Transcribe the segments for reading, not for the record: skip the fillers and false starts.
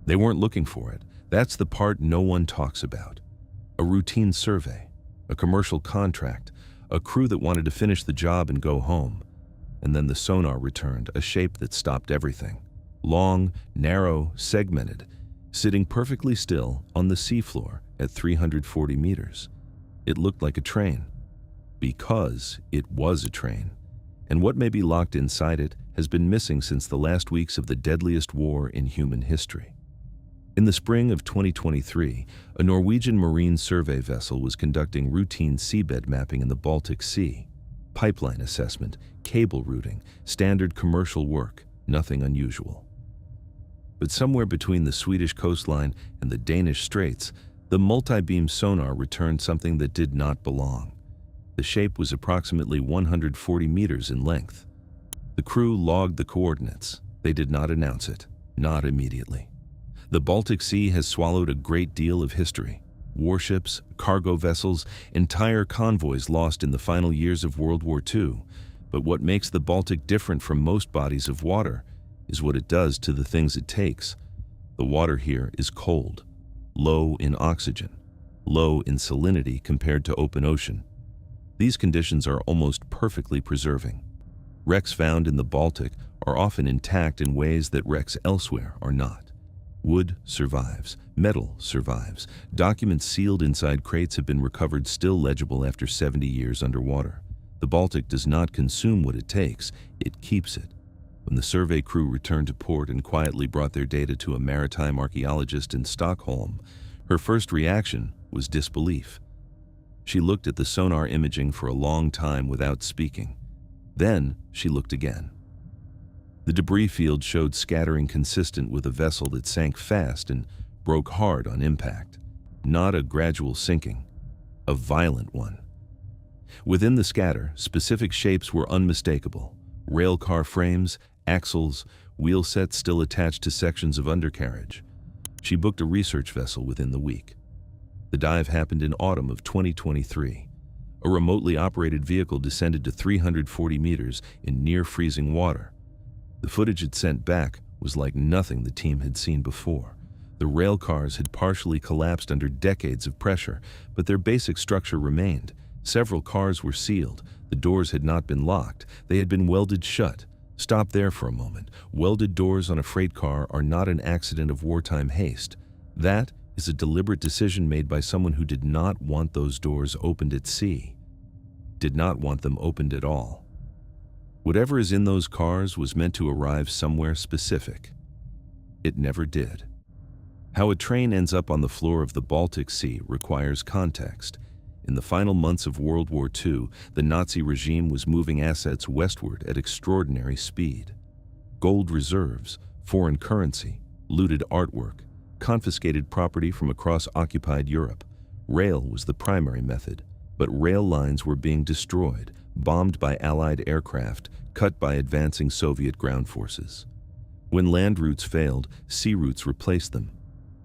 They weren't looking for it. That's the part no one talks about. A routine survey, a commercial contract, a crew that wanted to finish the job and go home. And then the sonar returned, a shape that stopped everything. Long, narrow, segmented, sitting perfectly still on the seafloor at 340 meters. It looked like a train, because it was a train. And what may be locked inside it has been missing since the last weeks of the deadliest war in human history. In the spring of 2023, a Norwegian marine survey vessel was conducting routine seabed mapping in the Baltic Sea. Pipeline assessment, cable routing, standard commercial work, nothing unusual. But somewhere between the Swedish coastline and the Danish straits, the multi-beam sonar returned something that did not belong. The shape was approximately 140 meters in length. The crew logged the coordinates. They did not announce it, not immediately. The Baltic Sea has swallowed a great deal of history. Warships, cargo vessels, entire convoys lost in the final years of World War II. But what makes the Baltic different from most bodies of water is what it does to the things it takes. The water here is cold, low in oxygen, low in salinity compared to open ocean. These conditions are almost perfectly preserving. Wrecks found in the Baltic are often intact in ways that wrecks elsewhere are not. Wood survives, metal survives. Documents sealed inside crates have been recovered still legible after 70 years underwater. The Baltic does not consume what it takes, it keeps it. When the survey crew returned to port and quietly brought their data to a maritime archaeologist in Stockholm, her first reaction was disbelief. She looked at the sonar imaging for a long time without speaking. Then she looked again. The debris field showed scattering consistent with a vessel that sank fast and broke hard on impact. Not a gradual sinking, a violent one. Within the scatter, specific shapes were unmistakable. Railcar frames, axles, wheel sets still attached to sections of undercarriage. She booked a research vessel within the week. The dive happened in autumn of 2023. A remotely operated vehicle descended to 340 meters in near-freezing water. The footage it sent back was like nothing the team had seen before. The rail cars had partially collapsed under decades of pressure, but their basic structure remained. Several cars were sealed. The doors had not been locked. They had been welded shut. Stop there for a moment. Welded doors on a freight car are not an accident of wartime haste. That is a deliberate decision made by someone who did not want those doors opened at sea. Did not want them opened at all. Whatever is in those cars was meant to arrive somewhere specific. It never did. How a train ends up on the floor of the Baltic Sea requires context. In the final months of World War II, the Nazi regime was moving assets westward at extraordinary speed. Gold reserves, foreign currency, looted artwork, confiscated property from across occupied Europe. Rail was the primary method, but rail lines were being destroyed, bombed by Allied aircraft, cut by advancing Soviet ground forces. When land routes failed, sea routes replaced them.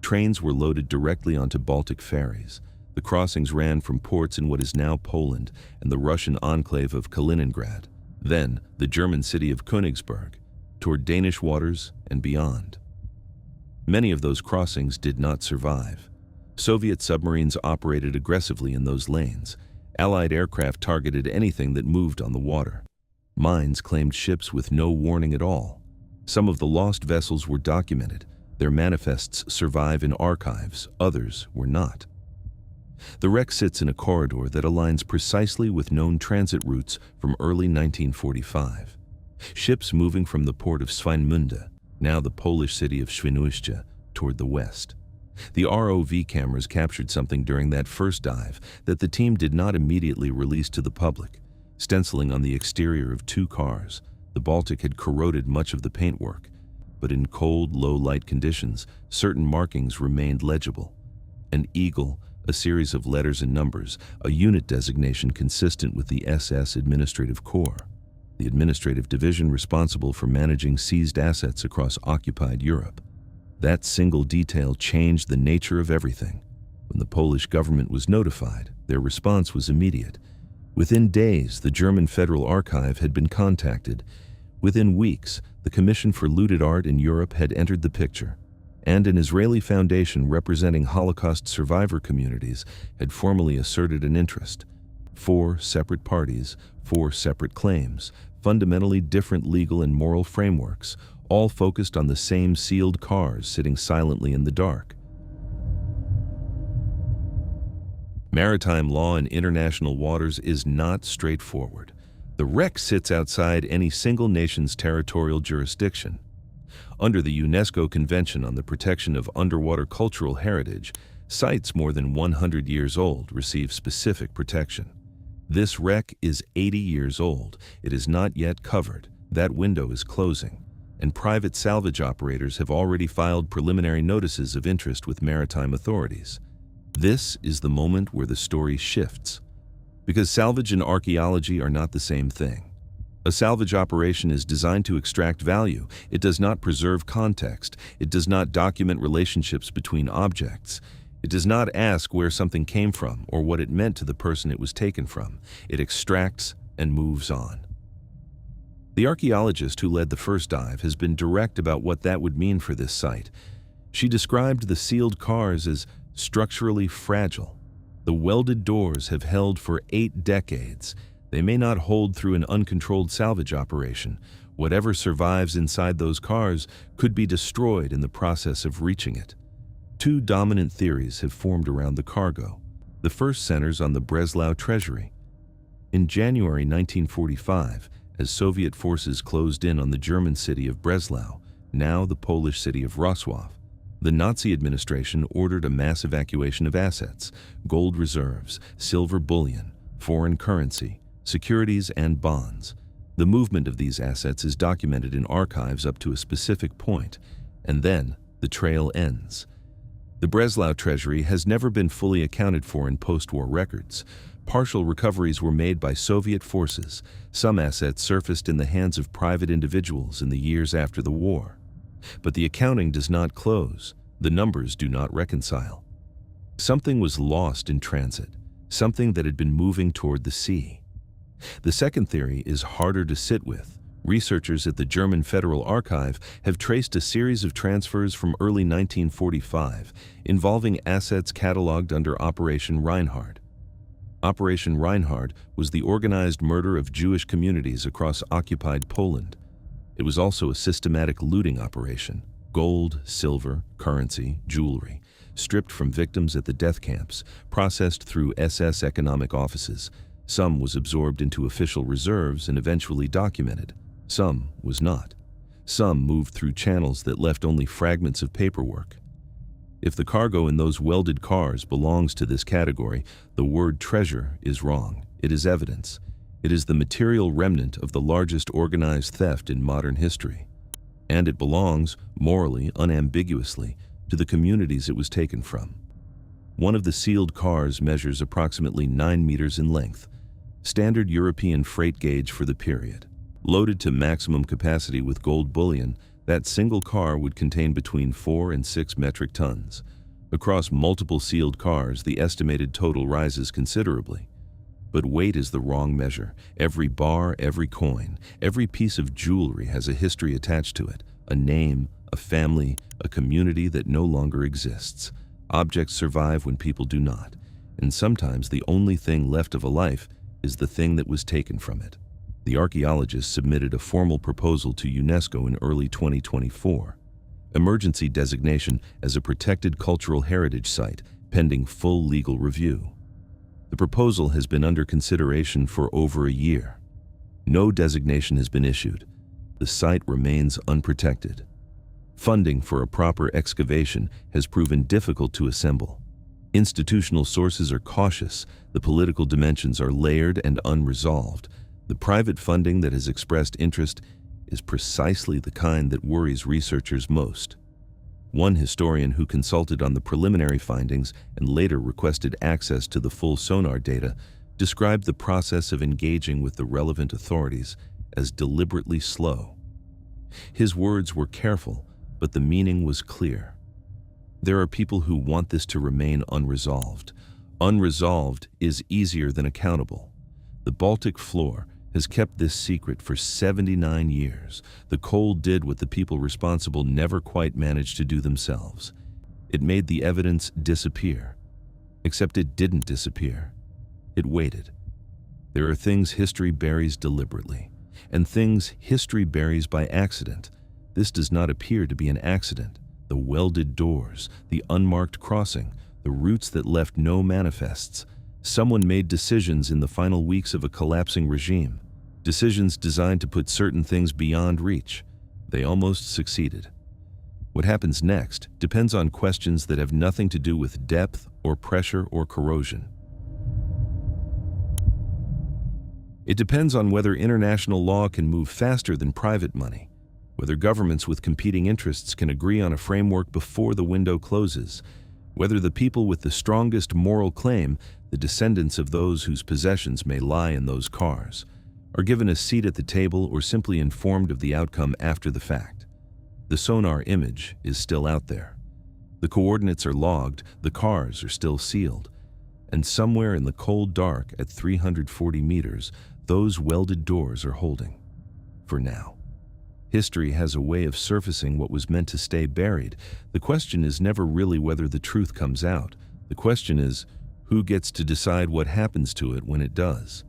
Trains were loaded directly onto Baltic ferries. The crossings ran from ports in what is now Poland and the Russian enclave of Kaliningrad, then the German city of Königsberg, toward Danish waters and beyond. Many of those crossings did not survive. Soviet submarines operated aggressively in those lanes. Allied aircraft targeted anything that moved on the water. Mines claimed ships with no warning at all. Some of the lost vessels were documented. Their manifests survive in archives, others were not. The wreck sits in a corridor that aligns precisely with known transit routes from early 1945. Ships moving from the port of Swinemünde, now the Polish city of Świnoujście, toward the west. The ROV cameras captured something during that first dive that the team did not immediately release to the public. Stenciling on the exterior of two cars, the Baltic had corroded much of the paintwork, but in cold, low-light conditions, certain markings remained legible. An eagle, a series of letters and numbers, a unit designation consistent with the SS Administrative Corps, the administrative division responsible for managing seized assets across occupied Europe. That single detail changed the nature of everything. When the Polish government was notified, their response was immediate. Within days, the German Federal Archive had been contacted. Within weeks, the Commission for Looted Art in Europe had entered the picture. and an Israeli foundation representing Holocaust survivor communities had formally asserted an interest. 4 separate parties, 4 separate claims, fundamentally different legal and moral frameworks, all focused on the same sealed cars sitting silently in the dark. Maritime law in international waters is not straightforward. The wreck sits outside any single nation's territorial jurisdiction. Under the UNESCO Convention on the Protection of Underwater Cultural Heritage, sites more than 100 years old receive specific protection. This wreck is 80 years old. It is not yet covered. That window is closing, and private salvage operators have already filed preliminary notices of interest with maritime authorities. This is the moment where the story shifts, because salvage and archaeology are not the same thing. A salvage operation is designed to extract value. It does not preserve context. It does not document relationships between objects. It does not ask where something came from or what it meant to the person it was taken from. It extracts and moves on. The archaeologist who led the first dive has been direct about what that would mean for this site. She described the sealed cars as structurally fragile. The welded doors have held for 8 decades. They may not hold through an uncontrolled salvage operation. Whatever survives inside those cars could be destroyed in the process of reaching it. 2 dominant theories have formed around the cargo. The first centers on the Breslau treasury. In January 1945, as Soviet forces closed in on the German city of Breslau, now the Polish city of Wrocław, the Nazi administration ordered a mass evacuation of assets, gold reserves, silver bullion, foreign currency, securities, and bonds. The movement of these assets is documented in archives up to a specific point, and then the trail ends. The Breslau treasury has never been fully accounted for in post-war records. Partial recoveries were made by Soviet forces. Some assets surfaced in the hands of private individuals in the years after the war. But the accounting does not close. The numbers do not reconcile. Something was lost in transit, something that had been moving toward the sea. The second theory is harder to sit with. Researchers at the German Federal Archive have traced a series of transfers from early 1945 involving assets cataloged under Operation Reinhard. Operation Reinhard was the organized murder of Jewish communities across occupied Poland. It was also a systematic looting operation. Gold, silver, currency, jewelry, stripped from victims at the death camps, processed through SS economic offices. Some was absorbed into official reserves and eventually documented. Some was not. Some moved through channels that left only fragments of paperwork. If the cargo in those welded cars belongs to this category, the word treasure is wrong. It is evidence. It is the material remnant of the largest organized theft in modern history. And it belongs, morally, unambiguously, to the communities it was taken from. One of the sealed cars measures approximately 9 meters in length, standard European freight gauge for the period. Loaded to maximum capacity with gold bullion, that single car would contain between 4 and 6 metric tons. Across multiple sealed cars, the estimated total rises considerably. But weight is the wrong measure. Every bar, every coin, every piece of jewelry has a history attached to it, a name, a family, a community that no longer exists. Objects survive when people do not, and sometimes the only thing left of a life is the thing that was taken from it. The archaeologists submitted a formal proposal to UNESCO in early 2024. Emergency designation as a protected cultural heritage site, pending full legal review. The proposal has been under consideration for over a year. No designation has been issued. The site remains unprotected. Funding for a proper excavation has proven difficult to assemble. Institutional sources are cautious. The political dimensions are layered and unresolved. The private funding that has expressed interest is precisely the kind that worries researchers most. One historian who consulted on the preliminary findings and later requested access to the full sonar data described the process of engaging with the relevant authorities as deliberately slow. His words were careful, but the meaning was clear. There are people who want this to remain unresolved. Unresolved is easier than accountable. The Baltic floor, has kept this secret for 79 years. The cold did what the people responsible never quite managed to do themselves. It made the evidence disappear. Except it didn't disappear. It waited. There are things history buries deliberately, and things history buries by accident. This does not appear to be an accident. The welded doors, the unmarked crossing, the routes that left no manifests. Someone made decisions in the final weeks of a collapsing regime. Decisions designed to put certain things beyond reach. They almost succeeded. What happens next depends on questions that have nothing to do with depth or pressure or corrosion. It depends on whether international law can move faster than private money, whether governments with competing interests can agree on a framework before the window closes, whether the people with the strongest moral claim, the descendants of those whose possessions may lie in those cars, are given a seat at the table or simply informed of the outcome after the fact. The sonar image is still out there. The coordinates are logged, the cars are still sealed, and somewhere in the cold dark at 340 meters, those welded doors are holding. For now. History has a way of surfacing what was meant to stay buried. The question is never really whether the truth comes out. The question is, who gets to decide what happens to it when it does?